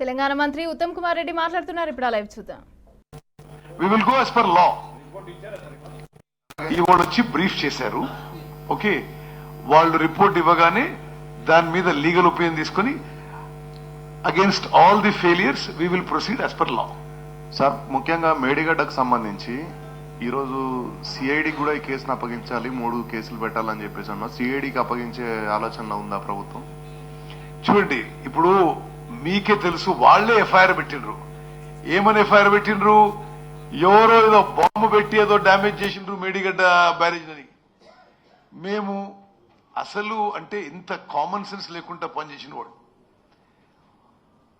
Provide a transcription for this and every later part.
తెలంగాణ మంత్రి ఉత్తమ్ కుమార్ రెడ్డి మాట్లాడుతున్నారు. ఇప్పుడు లైవ్ చూద్దాం. We will go as per law. ఇవాళ వచ్చి బ్రీఫ్ చేశారు. ఓకే, వాళ్ళు రిపోర్ట్ ఇవ్వగానే దాని మీద లీగల్ ఒపీనియన్ తీసుకుని against all the failures we will proceed as per law. Sir, ముఖ్యంగా మేడిగడ్డకు సంబంధించి ఈరోజు సిఐడికి కూడా ఈ కేసును అప్పగించాలి, 3 కేసులు పెట్టాలని చెప్పేసి అన్నా. సిఐడికి అప్పగించే ఆలోచన ఉందా ప్రభుత్వం? చూడండి, ఇప్పుడు మీకే తెలుసు, వాళ్లే ఎఫ్ఐఆర్ పెట్టిండ్రు. ఏమని ఎఫ్ఐఆర్ పెట్టిండ్రు? ఎవరో ఏదో బాంబు పెట్టి ఏదో డ్యామేజ్ చేసిండ్రు మేడిగడ్డ బ్యారేజ్ అని. మేము అసలు అంటే ఇంత కామన్ సెన్స్ లేకుండా పనిచేసిన వాడు.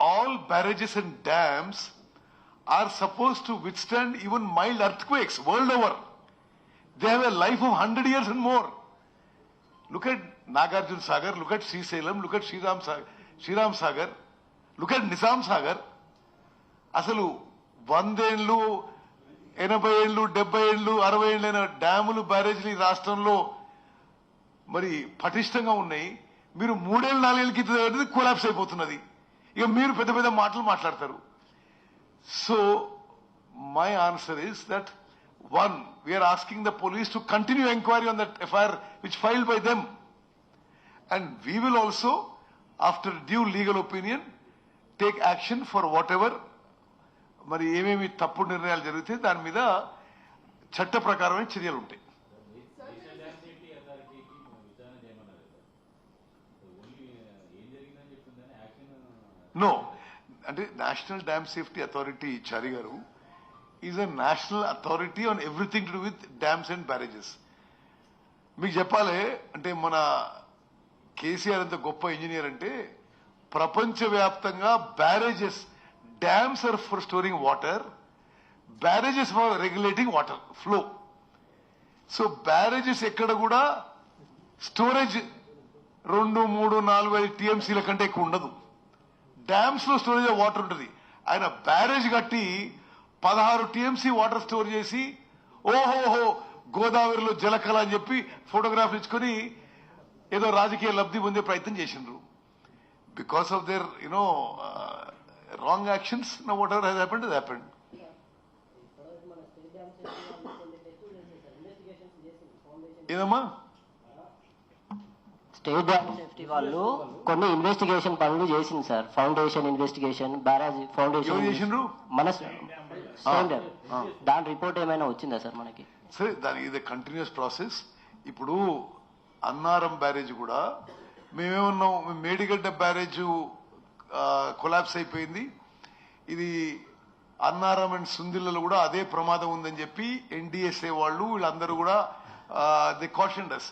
All barrages and dams are supposed to withstand even mild earthquakes world over. They have a life of 100 years and more. Look at Nagarjuna Sagar, look at Srisalem, look at Shriram Sagar, look at Nizam Sagar. అసలు 100 ఏళ్ళు 80 ఏళ్ళు 70 ఏళ్ళు 60 ఏళ్ళైన డ్యాములు బ్యారేజ్లు ఈ రాష్ట్రంలో మరి పటిష్టంగా ఉన్నాయి. మీరు 3 ఏళ్ళు 4 ఏళ్ళ కింద కొలాప్స్ అయిపోతున్నది. ఇక మీరు పెద్ద పెద్ద మాటలు మాట్లాడతారు. So, my answer is that, one, we are asking the police to continue inquiry on that FIR which filed by them. And we will also, after due legal opinion, take action for whatever, మరి ఏమేమి తప్పుడు నిర్ణయాలు జరిగితే దాని మీద చట్ట ప్రకారమైన చర్యలు ఉంటాయి. నో, అంటే నేషనల్ డ్యామ్ సేఫ్టీ అథారిటీ చారి గారు is a national authority on everything to do with dams and barrages. మీకు చెప్పాలి అంటే మన కేసీఆర్ ఎంత గొప్ప ఇంజనీర్ అంటే, ప్రపంచవ్యాప్తంగా barrages, dams are for storing water, barrages for regulating water flow. So barrages ఎక్కడ కూడా స్టోరేజ్ 2, 3, 4, 5 టీఎంసీల కంటే ఎక్కువ ఉండదు. డ్యామ్స్ లో స్టోరేజ్ ఆఫ్ వాటర్ ఉంటుంది. ఆయన బ్యారేజ్ కట్టి 16 టీఎంసీ వాటర్ స్టోర్ చేసి ఓహోహో గోదావరిలో జలకళ అని చెప్పి ఫోటోగ్రాఫ్లు ఇచ్చుకొని ఏదో రాజకీయ లబ్ధి పొందే ప్రయత్నం చేసిండ్రు. Because of their wrong actions, know what ever has happened has happened. ఏదమ్మా, స్టేట్ డ్యామ్ సేఫ్టీ వాళ్ళు కొన్ని ఇన్వెస్టిగేషన్ పనులు చేసింది sir. Foundation investigation, barrage foundation చేసిండ్రు మన దాని రిపోర్ట్ ఏమైనా వచ్చిందా సార్ మనకి? సరే, దాని ఇది కంటిన్యూస్ ప్రాసెస్. ఇప్పుడు అన్నారం బ్యారేజ్ కూడా మేమేమన్నాం, మేడిగడ్డ బ్యారేజ్ కొలాప్స్ అయిపోయింది, ఇది అన్నారం అండ్ సుందిల్లలో కూడా అదే ప్రమాదం ఉందని చెప్పి ఎన్డీఎస్ఏ వాళ్ళు వీళ్ళందరూ కూడా దే కాషన్డ్ us.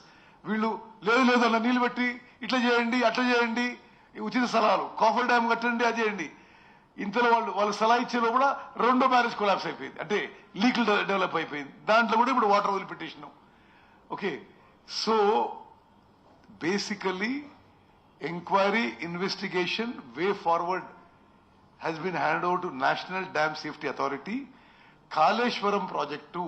వీళ్ళు లేదు లేదు అలా నీళ్లు పెట్టి ఇట్లా చేయండి అట్లా చేయండి, ఉచిత సలహాలు, కాఫర్ డ్యామ్ కట్టండి, అది చేయండి. ఇంతలో వాళ్ళు సలహా ఇచ్చేలో కూడా 2వ బ్యారేజ్ కొలాప్స్ అయిపోయింది, అంటే లీకులు డెవలప్ అయిపోయింది. దాంట్లో కూడా ఇప్పుడు వాటర్ వదిలిపెట్టేసినాం. Okay, so basically enquiry, investigation, way forward has been hand over to national dam safety authority. Kaleshwaram project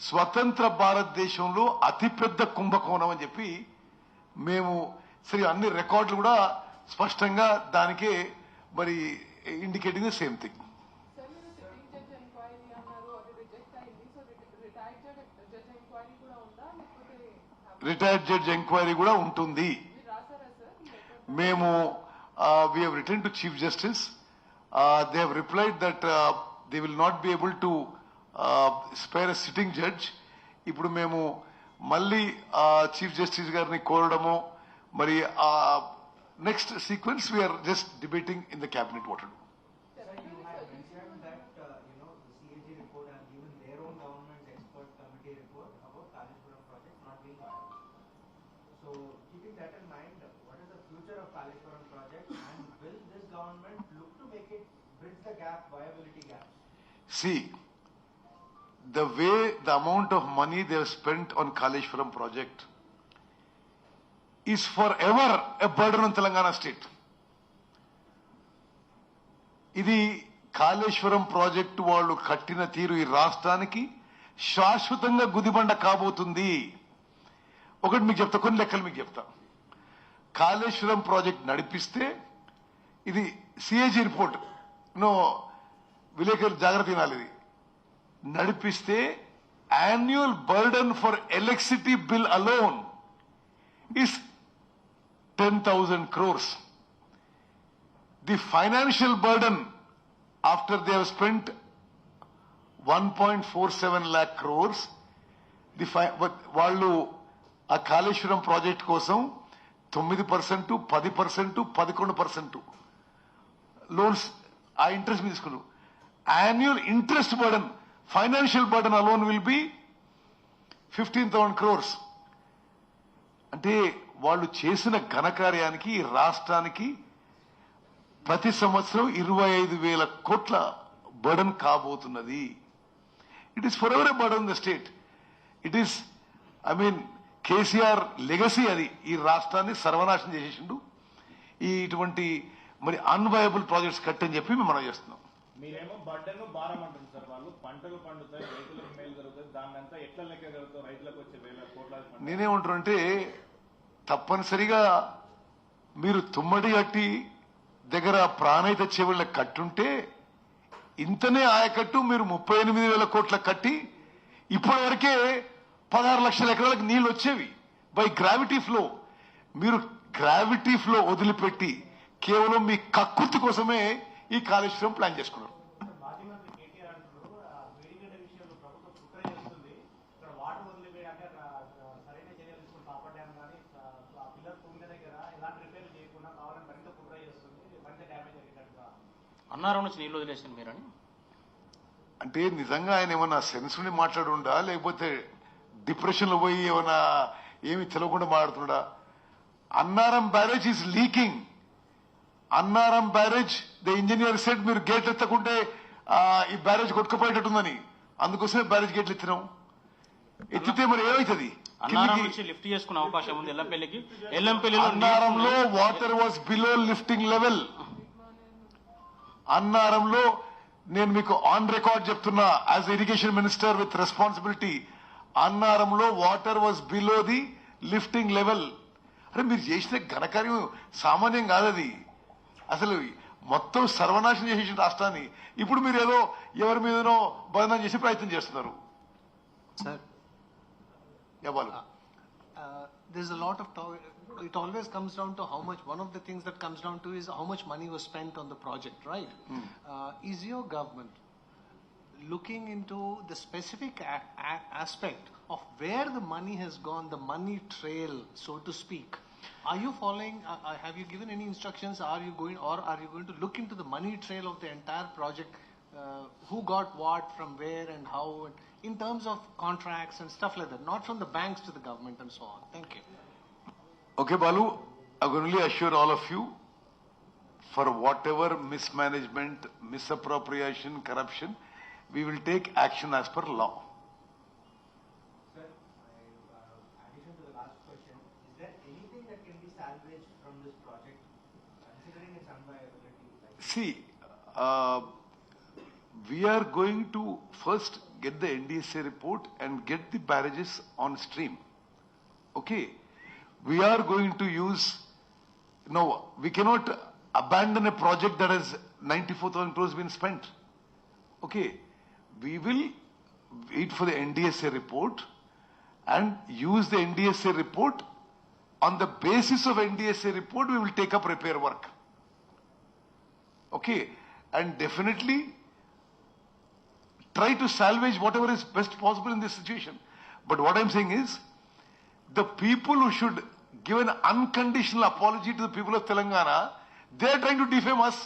స్వతంత్ర భారతదేశంలో అతిపెద్ద కుంభకోణం అని చెప్పి మేము సరే అన్ని రికార్డులు కూడా స్పష్టంగా దానికే మరి indicating the same thing. Retired judge enquiry కూడా ఉంటుంది. మేము we have written to Chief Justice. They have replied that they will not be able to spare a sitting judge. ఇప్పుడు మేము మళ్ళీ చీఫ్ జస్టిస్ గారిని కోరడము, మరి next sequence we are just debating in the cabinet what to do. See, the way the amount of money they have spent on Kaleshwaram project is forever a burden on Telangana state. ఇది Kaleshwaram project వాళ్ళు కట్టిన తీరు ఈ రాష్ట్రానికి శాశ్వతంగా గుదిబండ కాబోతుంది. ఒకటి మీకు చెప్తా, కొన్ని లెక్కలు మీకు చెప్తా. కాళేశ్వరం ప్రాజెక్ట్ నడిపిస్తే ఇది సిఏజీ రిపోర్ట్ నో విలేకరు జాగ్రత్త వినాలి ఇది. నడిపిస్తే annual burden for electricity bill alone is 10,000 crores. The financial burden after they have spent 1.47 lakh crores, వాళ్ళు ఆ కాళేశ్వరం ప్రాజెక్ట్ కోసం 9%, 10%, 11% లోన్స్ ఆ ఇంట్రెస్ట్ మీద తీసుకున్నారు. Annual interest burden, financial burden alone will be 15,000 crores. అంటే వాళ్ళు చేసిన ఘనకార్యానికి ఈ రాష్ట్రానికి ప్రతి సంవత్సరం 25,000 కోట్ల బర్డన్ కాబోతున్నది. It is forever a burden the state. It is KCR legacy అది. ఈ రాష్ట్రాన్ని సర్వనాశనం చేసేసిండు. ఇటువంటి మరి అన్వయబుల్ ప్రాజెక్ట్స్ కట్టని చెప్పి మేము మనం చేస్తున్నాం. మీరేమో బడ్డను భారం అంటుంది సార్. వాళ్ళు పంటలు పండుతాయి, రైతులకు మేలు జరుగుతుంది, దాన్ని అంతా ఎట్లా లెక్క జరుగుతాయి? రైతులకు వచ్చే 1,000 కోట్ల నేనేమంటానంటే తప్పనిసరిగా మీరు తుమ్మడి గట్టి దగ్గర ప్రాణహిత చెవుళ్ళ కట్టుంటే ఇంతనే ఆయకట్టు మీరు 38,000 కోట్ల కట్టి ఇప్పటి వరకే 16 లక్షల ఎకరాలకు నీళ్లు వచ్చేవి బై గ్రావిటీ ఫ్లో. మీరు గ్రావిటీ ఫ్లో వదిలిపెట్టి కేవలం మీ కక్కుర్తి కోసమే ఈ కాళేశ్వరం ప్లాన్ చేసుకున్నారు. అన్నారం నుంచి నీళ్ళు వదిలేసింది మీరని అంటే నిజంగా ఆయన ఏమన్నా సెన్స్ నుండి మాట్లాడుండా లేకపోతే డిప్రెషన్ లో పోయి ఏమన్నా ఏమి తెలియకుండా మాట్లాడుతుండా? Annaram barrage is leaking. Annaram barrage the engineer said మీరు గేట్ ఎత్తకుంటే ఈ బ్యారేజ్ కొట్టుకుపోయేటట్టుందని, అందుకోసమే బ్యారేజ్ గేట్లు ఎత్తినాం. ఎత్తితే మరి ఏమవుతుంది? అన్నారం నుంచి లిఫ్ట్ చేసుకునే అవకాశం ఉంది ఎల్లంపల్లికి. ఎల్లంపల్లిలో అన్నారంలో water was below lifting level. అన్నారంలో నేను మీకు ఆన్ రికార్డ్ చెప్తున్నా as irrigation minister with responsibility, అన్నారంలో water was below the lifting level. అరే మీరు చేసిన ఘనకార్యం సామాన్యం కాదది. అసలు మొత్తం సర్వనాశనం చేసేసిన రాష్ట్రాన్ని ఇప్పుడు మీరు ఏదో ఎవరి మీదనో బదనాం చేసే ప్రయత్నం చేస్తున్నారు. సార్, ఎవరు there's a lot of talk. It always comes down to how much. One of the things that comes down to is how much money was spent on the project, right? Is your government looking into the specific aspect of where the money has gone, the money trail, so to speak? Are you following? Have you given any instructions? Are you going to look into the money trail of the entire project? Who got what from where and how, in terms of contracts and stuff like that, not from the banks to the government and so on. Thank you. Okay, Balu, I can only assure all of you, for whatever mismanagement, misappropriation, corruption, we will take action as per law. Sir, addition to the last question, is there anything that can be salvaged from this project, considering its unviability? See, we are going to first get the NDSA report and get the barrages on stream. Okay. We are going to use, no, we cannot abandon a project that has 94,000 crores been spent. Okay. We will wait for the NDSA report and use the NDSA report. On the basis of NDSA report, we will take up repair work. Okay. And definitely try to salvage whatever is best possible in this situation. But what I'm saying is, the people who should give an unconditional apology to the people of Telangana, they are trying to defame us.